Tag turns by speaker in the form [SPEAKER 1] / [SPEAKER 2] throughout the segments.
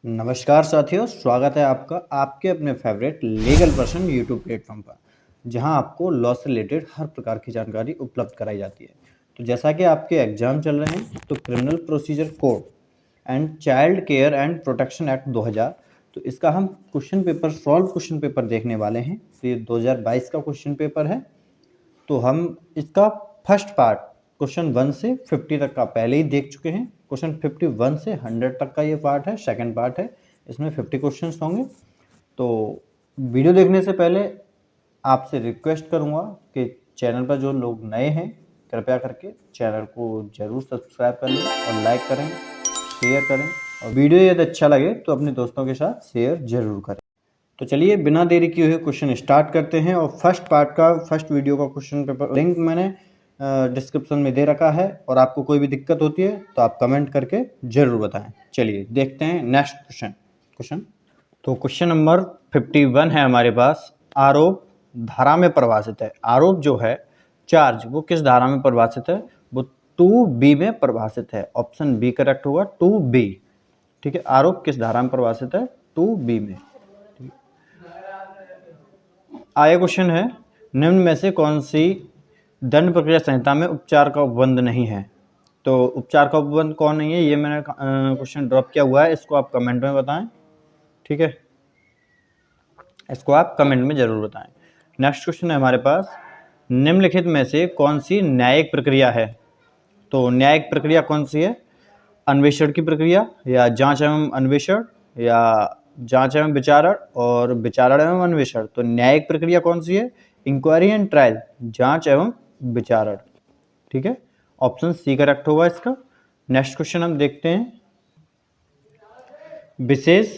[SPEAKER 1] नमस्कार साथियों, स्वागत है आपका आपके अपने favourite legal person YouTube platform पर, जहां आपको लॉ से रिलेटेड हर प्रकार की जानकारी उपलब्ध कराई जाती है। तो जैसा कि आपके एग्जाम चल रहे हैं, तो criminal procedure code and child care and protection act 2000, तो इसका हम क्वेश्चन पेपर देखने वाले हैं। तो ये 2022 का क्वेश्चन पेपर है। तो हम इसका फर्स्ट पार्ट क्वेश्चन 1 से 50 तक का पहले ही देख चुके हैं। क्वेश्चन 51 से 100 तक का ये पार्ट है, सेकंड पार्ट है। इसमें 50 क्वेश्चंस होंगे। तो वीडियो देखने से पहले आपसे रिक्वेस्ट करूंगा कि चैनल पर जो लोग नए हैं, कृपया करके चैनल को जरूर सब्सक्राइब कर लें और लाइक करें, शेयर करें, और वीडियो यदि अच्छा लगे तो अपने दोस्तों के साथ शेयर जरूर करें। तो चलिए बिना देरी किए हुए क्वेश्चन स्टार्ट करते हैं। और फर्स्ट वीडियो का क्वेश्चन पेपर लिंक मैंने डिस्क्रिप्शन में दे रखा है, और आपको कोई भी दिक्कत होती है तो आप कमेंट करके ज़रूर बताएं। चलिए देखते हैं नेक्स्ट क्वेश्चन। तो क्वेश्चन नंबर 51 है हमारे पास। आरोप धारा में परिभाषित है। आरोप जो है, चार्ज, वो किस धारा में परिभाषित है? वो 2B में परिभाषित है। ऑप्शन बी करेक्ट होगा, 2B। ठीक है, आरोप किस धारा में परिभाषित है? 2B में। आगे क्वेश्चन है, निम्न में से कौन सी दंड प्रक्रिया संहिता में उपचार का उपबंध नहीं है? तो उपचार का उपबंध कौन नहीं है, ये मैंने क्वेश्चन ड्रॉप किया हुआ है। इसको आप कमेंट में बताएं। ठीक है, इसको आप कमेंट में जरूर बताएं। नेक्स्ट क्वेश्चन है हमारे पास, निम्नलिखित में से कौन सी न्यायिक प्रक्रिया है? तो न्यायिक प्रक्रिया कौन सी है? अन्वेषण की प्रक्रिया, या जांच एवं अन्वेषण, या जांच एवं विचारण, और विचारण एवं अन्वेषण। तो न्यायिक प्रक्रिया कौन सी है? इंक्वायरी एंड ट्रायल, जांच एवं विचारण। ठीक है, ऑप्शन सी करेक्ट होगा इसका। नेक्स्ट क्वेश्चन हम देखते हैं, विशेष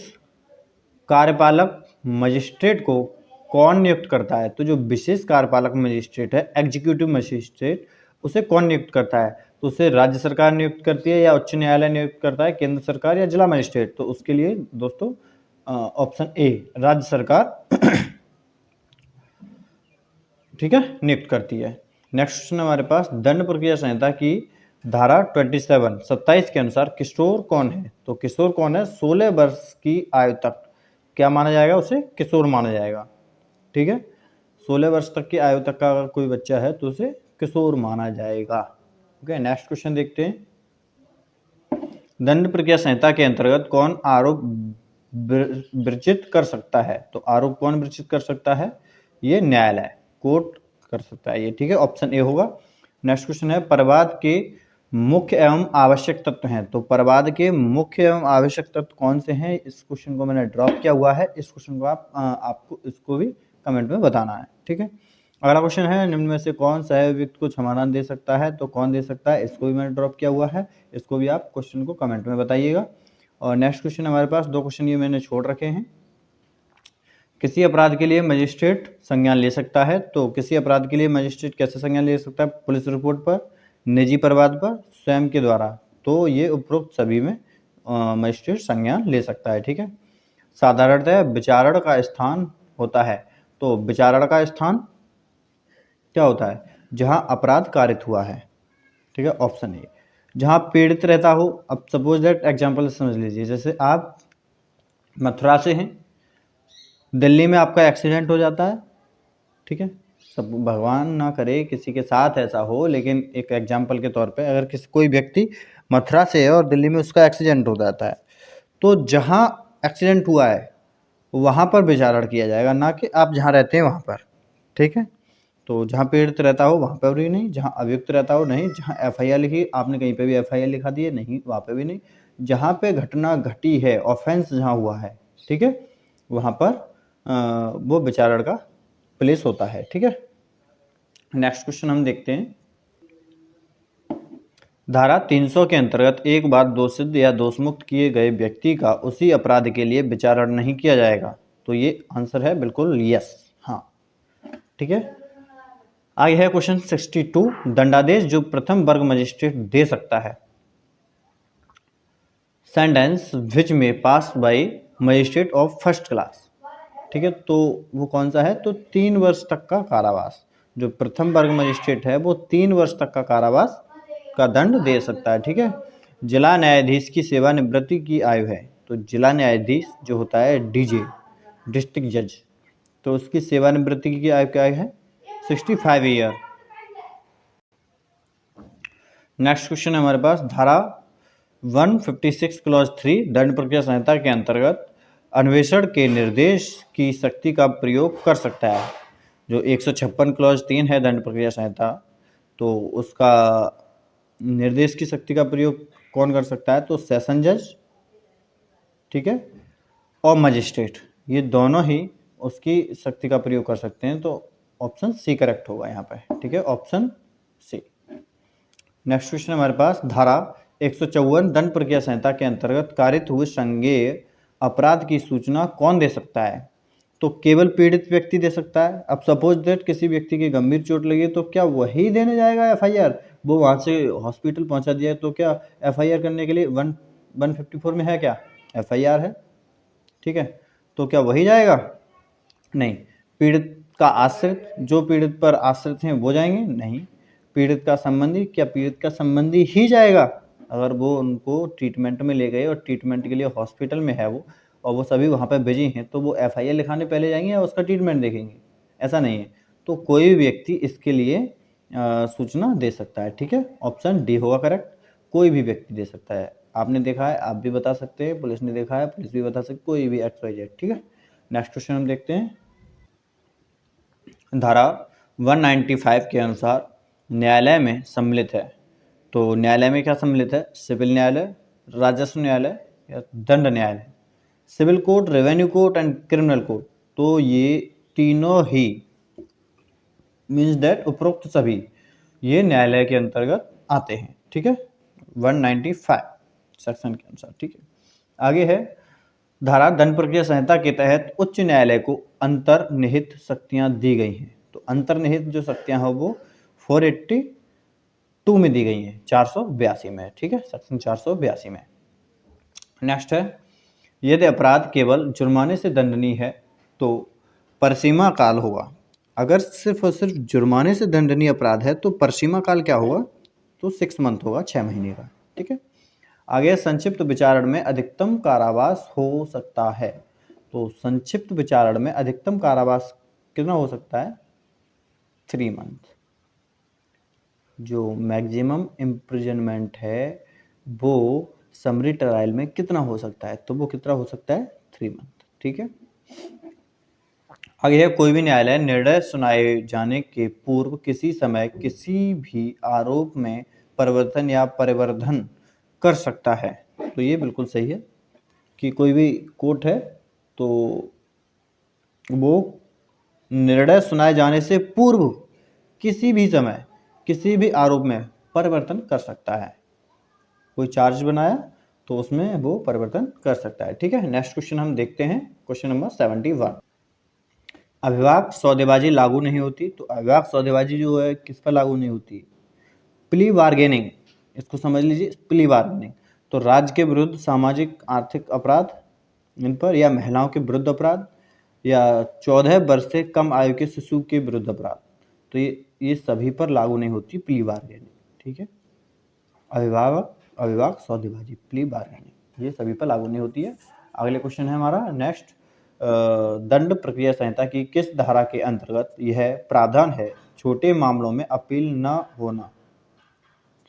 [SPEAKER 1] कार्यपालक मजिस्ट्रेट को कौन नियुक्त करता है? तो जो विशेष कार्यपालक मजिस्ट्रेट है, एग्जीक्यूटिव मजिस्ट्रेट, उसे कौन नियुक्त करता है? तो उसे राज्य सरकार नियुक्त करती है, या उच्च न्यायालय नियुक्त करता है, केंद्र सरकार, या जिला मजिस्ट्रेट? तो उसके लिए दोस्तों ऑप्शन ए, राज्य सरकार ठीक है, नियुक्त करती है। नेक्स्ट क्वेश्चन हमारे पास, दंड प्रक्रिया संहिता की धारा 27 के अनुसार किशोर कौन है? तो किशोर कौन है? 16 वर्ष की आयु तक क्या माना जाएगा? उसे किशोर माना जाएगा। ठीक है, 16 वर्ष तक की आयु तक का अगर कोई बच्चा है तो उसे किशोर माना जाएगा। ओके, नेक्स्ट क्वेश्चन देखते हैं, दंड प्रक्रिया संहिता के अंतर्गत कौन आरोप विरचित कर सकता है? तो आरोप कौन विरचित कर सकता है? ये न्यायालय, कोर्ट कर सकता है ये। ठीक है, ऑप्शन ए होगा। नेक्स्ट क्वेश्चन है, परिवाद के मुख्य एवं आवश्यक तत्व हैं। तो परिवाद के मुख्य एवं आवश्यक तत्व कौन से हैं? इस क्वेश्चन को मैंने ड्रॉप किया हुआ है। इस क्वेश्चन को आपको इसको भी कमेंट में बताना है। ठीक है, अगला क्वेश्चन है, निम्न में से कौन सहायक व्यक्ति को क्षमादान दे सकता है? तो कौन दे सकता है? इसको भी मैंने ड्रॉप किया हुआ है। इसको भी आप क्वेश्चन को कमेंट में बताइएगा। और नेक्स्ट क्वेश्चन हमारे पास 2 क्वेश्चन ये मैंने छोड़ रखे हैं। किसी अपराध के लिए मजिस्ट्रेट संज्ञान ले सकता है। तो किसी अपराध के लिए मजिस्ट्रेट कैसे संज्ञान ले सकता है? पुलिस रिपोर्ट पर, निजी परिवाद पर, स्वयं के द्वारा। तो ये उपरोक्त सभी में मजिस्ट्रेट संज्ञान ले सकता है। ठीक है, साधारणतः विचारण का स्थान होता है। तो विचारण का स्थान क्या होता है? जहां अपराध कारित हुआ है। ठीक है, ऑप्शन ए। जहां पीड़ित रहता हो, अब सपोज दैट एग्जाम्पल समझ लीजिए, जैसे आप मथुरा से हैं, दिल्ली में आपका एक्सीडेंट हो जाता है। ठीक है, सब भगवान ना करे किसी के साथ ऐसा हो, लेकिन एक एग्जाम्पल के तौर पे अगर कोई व्यक्ति मथुरा से है और दिल्ली में उसका एक्सीडेंट हो जाता है, तो जहाँ एक्सीडेंट हुआ है वहाँ पर विचारण किया जाएगा, ना कि आप जहाँ रहते हैं वहाँ पर। ठीक है, तो जहाँ पीड़ित रहता हो वहाँ पर भी नहीं, जहाँ अभियुक्त रहता हो नहीं, जहाँ FIR लिखी आपने कहीं पे भी FIR लिखा दी है नहीं, वहाँ पे भी नहीं, जहाँ पे घटना घटी है, ऑफेंस जहाँ हुआ है, ठीक है, वहाँ पर वो विचारण का प्लेस होता है। ठीक है, नेक्स्ट क्वेश्चन हम देखते हैं, धारा 300 के अंतर्गत एक बार दोषित या दोषमुक्त किए गए व्यक्ति का उसी अपराध के लिए विचारण नहीं किया जाएगा। तो ये आंसर है बिल्कुल यस, हाँ। ठीक है, आगे है क्वेश्चन 62, दंडादेश जो प्रथम वर्ग मजिस्ट्रेट दे सकता है। सेंटेंस विच में pass by magistrate of first class. ठीक है, तो वो कौन सा है? तो 3 वर्ष तक का कारावास। जो प्रथम वर्ग मजिस्ट्रेट है वो 3 वर्ष तक का कारावास का दंड दे सकता है। ठीक है, जिला न्यायाधीश की सेवानिवृत्ति की आयु है तो जिला न्यायाधीश जो होता है डीजे, डिस्ट्रिक्ट जज, तो उसकी सेवानिवृत्ति की आयु क्या है? 65 ईयर। नेक्स्ट क्वेश्चन है हमारे पास, धारा 156 क्लॉज 3 दंड प्रक्रिया संहिता के अंतर्गत अन्वेषण के निर्देश की शक्ति का प्रयोग कर सकता है। जो 156 क्लॉज 3 है दंड प्रक्रिया संहिता, तो उसका निर्देश की शक्ति का प्रयोग कौन कर सकता है? तो सेशन जज, ठीक है, और मजिस्ट्रेट, ये दोनों ही उसकी शक्ति का प्रयोग कर सकते हैं। तो ऑप्शन सी करेक्ट होगा यहाँ पे, ठीक है, ऑप्शन सी। नेक्स्ट क्वेश्चन हमारे पास, धारा 154 दंड प्रक्रिया संहिता के अंतर्गत कारित हुए संज्ञेय अपराध की सूचना कौन दे सकता है? तो केवल पीड़ित व्यक्ति दे सकता है। अब सपोज दैट किसी व्यक्ति की गंभीर चोट लगी तो क्या वही देने जाएगा एफआईआर? वो वहाँ से हॉस्पिटल पहुँचा दिया तो क्या एफआईआर करने के लिए 154 में है क्या? एफआईआर है, ठीक है, तो क्या वही जाएगा? नहीं। पीड़ित का आश्रित, जो पीड़ित पर आश्रित हैं वो जाएंगे? नहीं। पीड़ित का संबंधी, क्या पीड़ित का संबंधी ही जाएगा? अगर वो उनको ट्रीटमेंट में ले गए और ट्रीटमेंट के लिए हॉस्पिटल में है वो, और वो सभी वहाँ पे बिजी हैं, तो वो एफआईआर लिखाने पहले जाएंगे या उसका ट्रीटमेंट देखेंगे? ऐसा नहीं है। तो कोई भी व्यक्ति इसके लिए सूचना दे सकता है, ठीक है, ऑप्शन डी होगा करेक्ट। कोई भी व्यक्ति दे सकता है। आपने देखा है, आप भी बता सकते हैं, पुलिस ने देखा है, पुलिस भी बता सकती, कोई भी XYZ, ठीक है। नेक्स्ट क्वेश्चन हम देखते हैं, धारा 195 के अनुसार न्यायालय में सम्मिलित है। तो न्यायालय में क्या सम्मिलित है? सिविल न्यायालय, राजस्व न्यायालय या दंड न्यायालय? Civil court, revenue court and criminal court. तो ये तीनों ही मीन्स दैट उपरोक्त सभी ये न्यायालय के अंतर्गत आते हैं, ठीक है, 195 सेक्शन के अनुसार, ठीक है। आगे है, धारा दंड प्रक्रिया संहिता के तहत उच्च न्यायालय को अंतर्निहित शक्तियां दी गई हैं। तो अंतर्निहित जो शक्तियां हैं वो 482 में दी गई हैं, 482 में, ठीक है, सेक्शन 482 में। नेक्स्ट है, यदि अपराध केवल जुर्माने से दंडनीय है तो परिसीमा काल होगा। अगर सिर्फ और सिर्फ जुर्माने से दंडनीय अपराध है तो परिसीमा काल क्या होगा? तो 6 मंथ होगा, 6 महीने का, ठीक है। आगे, संक्षिप्त विचारण में अधिकतम कारावास हो सकता है। तो संक्षिप्त विचारण में अधिकतम कारावास कितना हो सकता है? 3 मंथ। जो मैक्सिमम इम्प्रिजनमेंट है वो समरी ट्रायल में कितना हो सकता है? तो वो कितना हो सकता है? 3 मंथ, ठीक है। आगे है, कोई भी न्यायालय निर्णय सुनाए जाने के पूर्व किसी समय किसी भी आरोप में परिवर्तन या परिवर्धन कर सकता है। तो ये बिल्कुल सही है कि कोई भी कोर्ट है तो वो निर्णय सुनाए जाने से पूर्व किसी भी समय किसी भी आरोप में परिवर्तन कर सकता है। कोई चार्ज बनाया तो उसमें वो परिवर्तन कर सकता है, ठीक है। नेक्स्ट क्वेश्चन हम देखते हैं, क्वेश्चन नंबर 71। अभिभावक सौदेबाजी लागू नहीं होती। तो अभिभावक सौदेबाजी जो है किस पर लागू नहीं होती? प्ली बार्गेनिंग, इसको समझ लीजिए, प्ली बार्गेनिंग। तो राज्य के विरुद्ध सामाजिक आर्थिक अपराध इन पर, या महिलाओं के विरुद्ध अपराध, या 14 वर्ष से कम आयु के शिशु के विरुद्ध अपराध, तो ये सभी पर लागू नहीं होती प्ली बार्गेनिंग, ठीक है। अभिभावक सौदेबाजी, प्ली बार्गेनिंग, ये सभी पर लागू नहीं होती है। अगले क्वेश्चन है हमारा नेक्स्ट, दंड प्रक्रिया संहिता की किस धारा के अंतर्गत यह प्रावधान है छोटे मामलों में अपील न होना?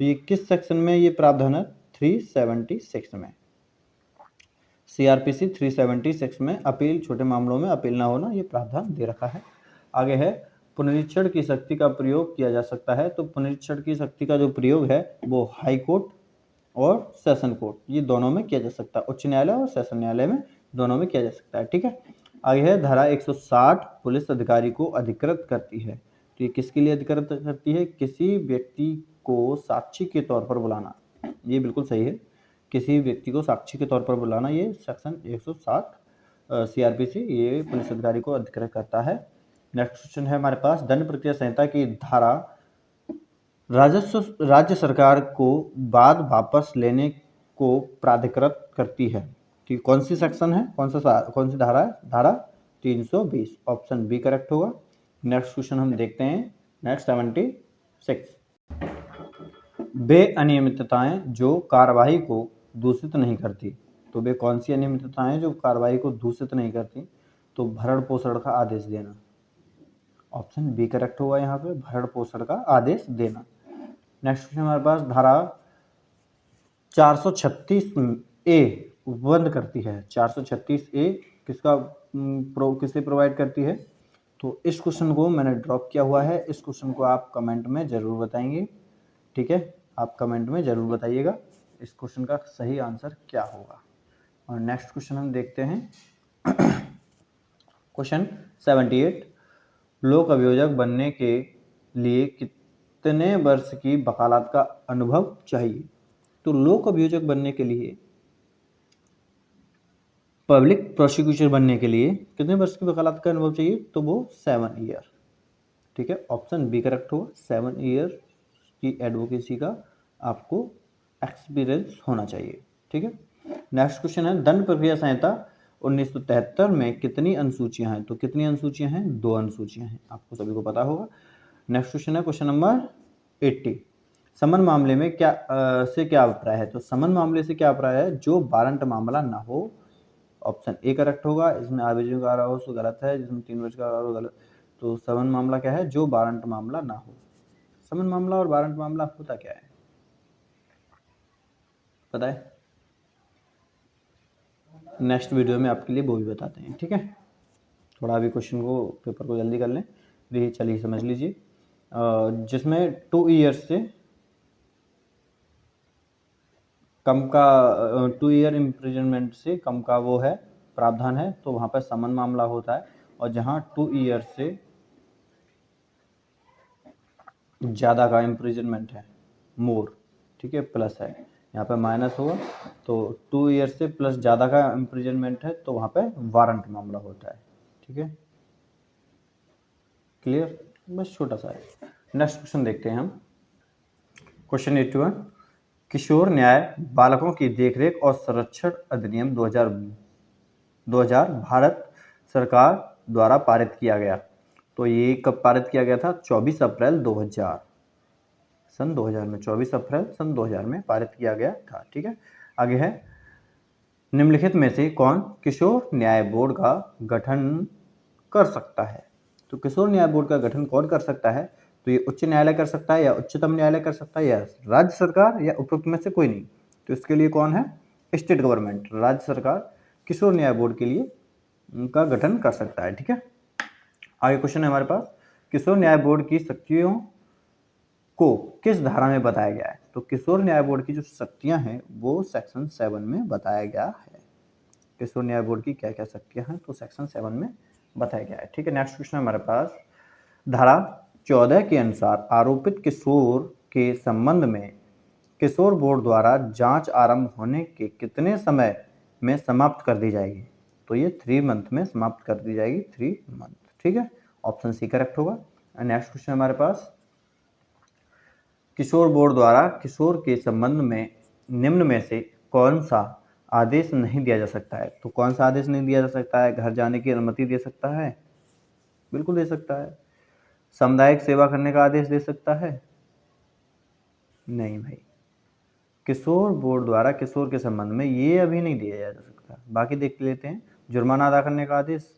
[SPEAKER 1] तो ये किस सेक्शन में ये प्रावधान है? 376 में। CRPC 376 में अपील, छोटे मामलों में अपील ना होना, ये प्रावधान दे रखा है। आगे है, पुनरीक्षण की शक्ति का प्रयोग किया जा सकता है। तो पुनरीक्षण की शक्ति का जो प्रयोग है वो हाई कोर्ट और सेशन कोर्ट, ये दोनों में किया जा सकता है। उच्च न्यायालय और सेशन न्यायालय में दोनों में किया जा सकता है, ठीक है। आगे है, धारा 160 पुलिस अधिकारी को अधिकृत करती है। तो ये किसके लिए अधिकृत करती है? किसी व्यक्ति को साक्षी के तौर पर बुलाना, ये बिल्कुल सही है, किसी व्यक्ति को साक्षी के तौर पर बुलाना, ये सेक्शन 160 CRPC ये पुलिस अधिकारी को अधिकृत करता है। नेक्स्ट क्वेश्चन है हमारे पास, दंड प्रक्रिया संहिता की धारा राजस्व राज्य सरकार को बाद वापस लेने को प्राधिकृत करती है। ठीक, कौन सी सेक्शन है, कौन सी धारा है? धारा 320, ऑप्शन बी करेक्ट होगा। नेक्स्ट क्वेश्चन हम देखते हैं, नेक्स्ट 76। वे अनियमितताएं जो कार्यवाही को दूषित नहीं करती। तो वे कौन सी अनियमितताएं हैं जो कार्रवाई को दूषित नहीं करती? तो भरण पोषण का आदेश देना। ऑप्शन बी करेक्ट होगा यहाँ पे, भरण पोषण का आदेश देना। नेक्स्ट क्वेश्चन हमारे पास, धारा 436 ए बंद करती है। 436 ए किसे प्रोवाइड करती है? तो इस क्वेश्चन को मैंने ड्रॉप किया हुआ है, इस क्वेश्चन को आप कमेंट में जरूर बताएंगे, ठीक है, आप कमेंट में जरूर बताइएगा इस क्वेश्चन का सही आंसर क्या होगा। और नेक्स्ट क्वेश्चन हम देखते हैं क्वेश्चन 78, लोक अभियोजक बनने के लिए कितने वर्ष की वकालत का अनुभव चाहिए? तो लोक अभियोजक बनने के लिए, पब्लिक प्रोसिक्यूटर बनने के लिए कितने वर्ष की वकालत का अनुभव चाहिए? तो वो 7 ईयर, ठीक है, ऑप्शन बी करेक्ट होगा। 7 ईयर की एडवोकेसी का आपको एक्सपीरियंस होना चाहिए, ठीक है। नेक्स्ट क्वेश्चन है, दंड प्रक्रिया संहिता 1973 में कितनी अनुसूचियां हैं? तो कितनी अनुसूचियां हैं? 2 अनुसूचियां हैं, आपको सभी को पता होगा। नेक्स्ट क्वेश्चन है क्वेश्चन नंबर 80, समन मामले में क्या अभिप्राय है? तो समन मामले से क्या अभिप्राय है? जो वारंट मामला ना हो। ऑप्शन ए करेक्ट होगा, इसमें आवेदन का हो तो गलत है, जिसमें 3 वर्ष का हो गलत। तो समन मामला क्या है? जो वारंट मामला ना हो। समन मामला और वारंट मामला होता क्या है पता है? नेक्स्ट वीडियो में आपके लिए वो भी बताते हैं, ठीक है। थोड़ा अभी क्वेश्चन को, पेपर को जल्दी कर लें, देखिए चलिए समझ लीजिए। जिसमें 2 ईयर्स से कम का 2 ईयर इम्प्रिजनमेंट से कम का वो है प्रावधान है, तो वहाँ पर समन मामला होता है। और जहाँ 2 ईयर से ज़्यादा का इम्प्रिजनमेंट है, मोर, ठीक है, प्लस है, यहाँ पे माइनस होगा। तो 2 ईयर से प्लस ज़्यादा का इम्प्रिजनमेंट है, तो वहाँ पे वारंट मामला होता है, ठीक है, क्लियर, बस छोटा सा है। नेक्स्ट क्वेश्चन देखते हैं हम, क्वेश्चन 81, किशोर न्याय बालकों की देखरेख और संरक्षण अधिनियम 2000 भारत सरकार द्वारा पारित किया गया। तो ये कब पारित किया गया था? 24 अप्रैल 2000, सन 2000 में, 24 अप्रैल सन 2000 में पारित किया गया था, ठीक है। आगे है, निम्नलिखित में से कौन किशोर न्याय बोर्ड का गठन कर सकता है? तो किशोर न्याय बोर्ड का गठन कौन कर सकता है? तो ये उच्च न्यायालय कर सकता है, या उच्चतम न्यायालय कर सकता है, या राज्य सरकार, या उपरोक्त में से कोई नहीं। तो इसके लिए कौन है? स्टेट गवर्नमेंट, राज्य सरकार किशोर न्याय बोर्ड के लिए उनका गठन कर सकता है, ठीक है। आगे क्वेश्चन है हमारे पास, किशोर न्याय बोर्ड की शक्तियों को किस धारा में बताया गया है? तो किशोर न्याय बोर्ड की जो शक्तियां हैं वो सेक्शन 7 में बताया गया है। किशोर न्याय बोर्ड की क्या क्या शक्तियां हैं? तो सेक्शन 7 में बताया गया है, ठीक है। नेक्स्ट क्वेश्चन हमारे पास, धारा 14 के अनुसार आरोपित किशोर के संबंध में किशोर बोर्ड द्वारा जांच आरंभ होने के कितने समय में समाप्त कर दी जाएगी? तो ये 3 मंथ में समाप्त कर दी जाएगी, 3 मंथ, ठीक है, ऑप्शन सी करेक्ट होगा। नेक्स्ट क्वेश्चन हमारे पास, किशोर बोर्ड द्वारा किशोर के संबंध में निम्न में से कौन सा आदेश नहीं दिया जा सकता है? तो कौन सा आदेश नहीं दिया जा सकता है? घर जाने की अनुमति दे सकता है? बिल्कुल दे सकता है। सामुदायिक सेवा करने का आदेश दे सकता है? नहीं भाई, किशोर बोर्ड द्वारा किशोर के संबंध में ये अभी नहीं दिया जा सकता। बाकी देख लेते हैं, जुर्माना अदा करने का आदेश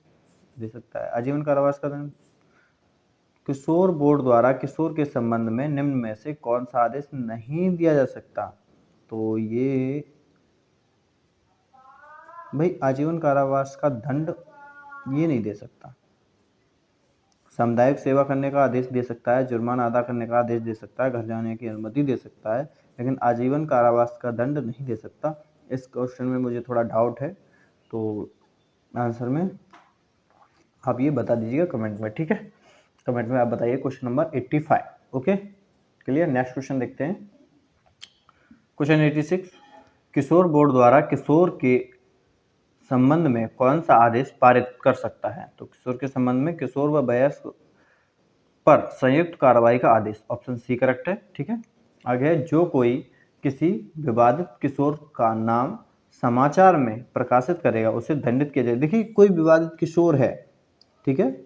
[SPEAKER 1] दे सकता है, आजीवन कारावास का दंड। किशोर बोर्ड द्वारा किशोर के संबंध में निम्न में से कौन सा आदेश नहीं दिया जा सकता? तो ये भाई आजीवन कारावास का दंड ये नहीं दे सकता। सामुदायिक सेवा करने का आदेश दे सकता है, जुर्माना अदा करने का आदेश दे सकता है, घर जाने की अनुमति दे सकता है, लेकिन आजीवन कारावास का दंड नहीं दे सकता। इस क्वेश्चन में मुझे थोड़ा डाउट है, तो आंसर में आप ये बता दीजिएगा कमेंट में, ठीक है, कमेंट में आप बताइए question number 85, okay, clear. Next question देखते हैं, क्वेश्चन 86, किशोर बोर्ड द्वारा किशोर के संबंध में कौन सा आदेश पारित कर सकता है? तो किशोर के संबंध में किशोर व वयस्क पर संयुक्त कार्रवाई का आदेश, ऑप्शन सी करेक्ट है, ठीक है। आगे है, जो कोई किसी विवादित किशोर का नाम समाचार में प्रकाशित करेगा उसे दंडित किया जाएगा। देखिए कोई विवादित किशोर है, ठीक है,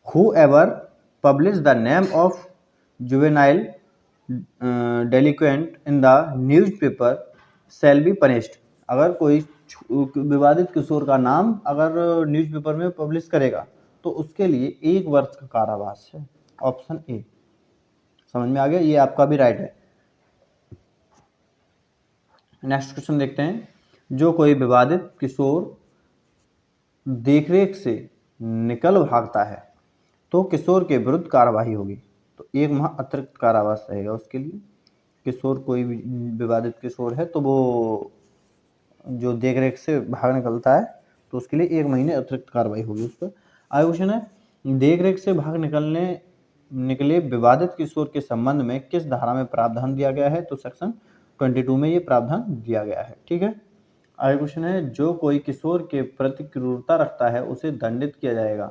[SPEAKER 1] whoever publish the name of juvenile delinquent in the newspaper shall be punished अगर कोई विवादित किशोर का नाम अगर न्यूज़पेपर में पब्लिश करेगा तो उसके लिए 1 वर्ष का कारावास है। Option A. समझ में आ गया, ये आपका भी राइट है। नेक्स्ट क्वेश्चन देखते हैं, जो कोई विवादित किशोर देखरेख से निकल भागता है तो किशोर के विरुद्ध कार्रवाई होगी। तो 1 माह अतिरिक्त कारावास रहेगा उसके लिए। किशोर कोई भी विवादित किशोर है तो वो जो देखरेख से भाग निकलता है तो उसके लिए 1 महीने अतिरिक्त कार्रवाई होगी उस पर। आगे क्वेश्चन है, देखरेख से भाग निकले विवादित किशोर के संबंध में किस धारा में प्रावधान दिया गया है? तो सेक्शन 22 में ये प्रावधान दिया गया है। ठीक है। आगे क्वेश्चन है, जो कोई किशोर के प्रति क्रूरता रखता है उसे दंडित किया जाएगा।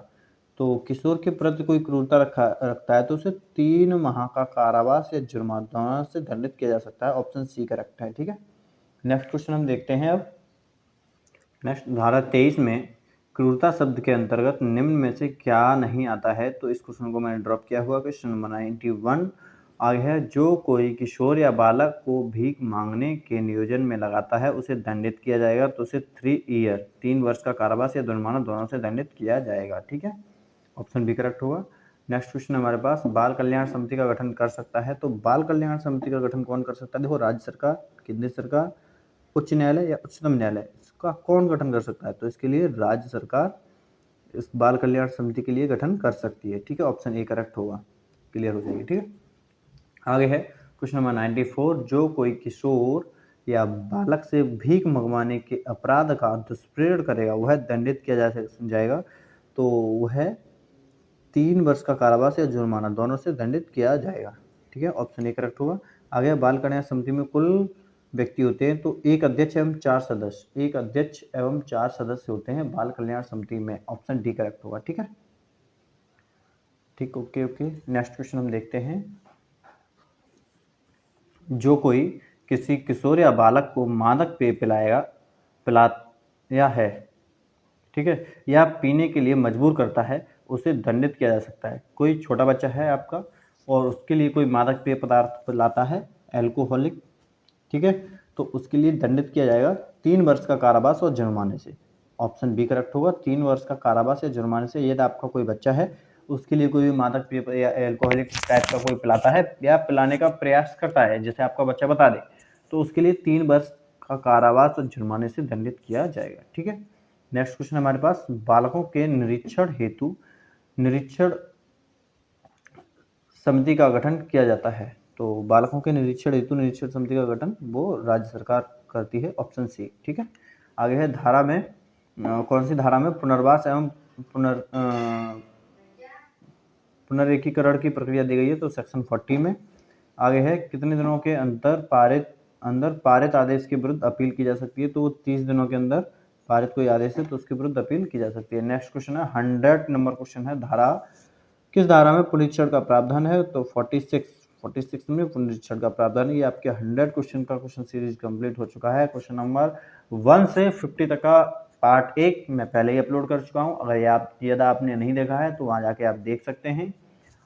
[SPEAKER 1] तो किशोर के प्रति कोई क्रूरता रखता है तो उसे 3 माह का कारावास या जुर्माना से दंडित किया जा सकता है। ऑप्शन सी करेक्ट है। ठीक है। नेक्स्ट क्वेश्चन हम देखते हैं अब। नेक्स्ट, धारा 23 में क्रूरता शब्द के अंतर्गत निम्न में से क्या नहीं आता है? तो इस क्वेश्चन को मैंने ड्रॉप किया हुआ। क्वेश्चन नंबर 91 आगे है, जो कोई किशोर या बालक को भीख मांगने के नियोजन में लगाता है उसे दंडित किया जाएगा। तो उसे 3 वर्ष का कारावास या जुर्माना दोनों से दंडित किया जाएगा। ठीक है। ऑप्शन बी करेक्ट होगा। नेक्स्ट क्वेश्चन हमारे पास, बाल कल्याण समिति का गठन कर सकता है। तो बाल कल्याण समिति का गठन कौन कर सकता है? देखो, राज्य सरकार, केंद्र सरकार, उच्च न्यायालय या उच्चतम न्यायालय, इसका कौन गठन कर सकता है? तो इसके लिए राज्य सरकार इस बाल कल्याण समिति के लिए गठन कर सकती है। ठीक है। ऑप्शन ए करेक्ट होगा, क्लियर हो जाएगी। ठीक है। आगे है क्वेश्चन नंबर 94, जो कोई किशोर या बालक से भीख मंगवाने के अपराध का दुष्प्रेरण करेगा वह दंडित किया जाएगा। तो वह 3 वर्ष का कारावास या जुर्माना दोनों से दंडित किया जाएगा। ठीक है। ऑप्शन ए करेक्ट होगा। आगे बाल कल्याण समिति में कुल व्यक्ति होते हैं तो 1 अध्यक्ष एवं 4 सदस्य, 1 अध्यक्ष एवं 4 सदस्य होते हैं बाल कल्याण समिति में। ऑप्शन डी करेक्ट होगा। ठीक है। ठीक, ओके। नेक्स्ट क्वेश्चन हम देखते हैं, जो कोई किसी किशोर या बालक को मादक पेय पिलाया है, ठीक है, या पीने के लिए मजबूर करता है उसे दंडित किया जा सकता है। कोई छोटा बच्चा है आपका और उसके लिए कोई मादक पेय पदार्थ पिलाता है, एल्कोहलिक, ठीक है, तो उसके लिए दंडित किया जाएगा 3 वर्ष का कारावास और जुर्माने से। ऑप्शन बी करेक्ट होगा, 3 वर्ष का कारावास या जुर्माने से। यदि आपका कोई बच्चा है उसके लिए कोई भी मादक पेय या एल्कोहलिक टाइप का कोई पिलाता है या पिलाने का प्रयास करता है, जैसे आपका बच्चा बता दे, तो उसके लिए 3 वर्ष का कारावास और जुर्माने से दंडित किया जाएगा। ठीक है। नेक्स्ट क्वेश्चन हमारे पास, बालकों के निरीक्षण हेतु निरीक्षण समिति का गठन किया जाता है। तो बालकों के निरीक्षण हेतु निरीक्षण समिति का गठन वो राज्य सरकार करती है। Option C. ठीक है। आगे है, धारा में कौन सी धारा में पुनर्वास एवं पुनरेकीकरण की प्रक्रिया दी गई है? तो सेक्शन 40 में। आगे है, कितने दिनों के अंदर पारित आदेश के विरुद्ध अपील की जा सकती है? तो 30 दिनों के अंदर पारित कोई आदेश है तो उसके विरुद्ध अपील की जा सकती है। नेक्स्ट क्वेश्चन है 100 नंबर क्वेश्चन है, किस धारा में पुनरीक्षण का प्रावधान है? तो 46 में पुनरीक्षण का प्रावधान है। ये आपके 100 क्वेश्चन का क्वेश्चन सीरीज कंप्लीट हो चुका है। क्वेश्चन नंबर 1 से 50 तक का पार्ट 1 मैं पहले ही अपलोड कर चुका हूँ। अगर यदि आपने नहीं देखा है तो वहाँ जाके आप देख सकते हैं।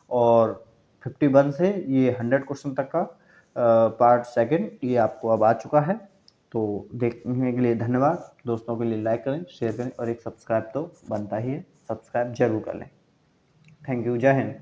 [SPEAKER 1] और 51 से ये 100 क्वेश्चन तक का पार्ट 2 ये आपको अब आ चुका है। तो देखने के लिए धन्यवाद। दोस्तों के लिए लाइक करें, शेयर करें और एक सब्सक्राइब तो बनता ही है, सब्सक्राइब जरूर कर लें। Thank you. जय हिंद।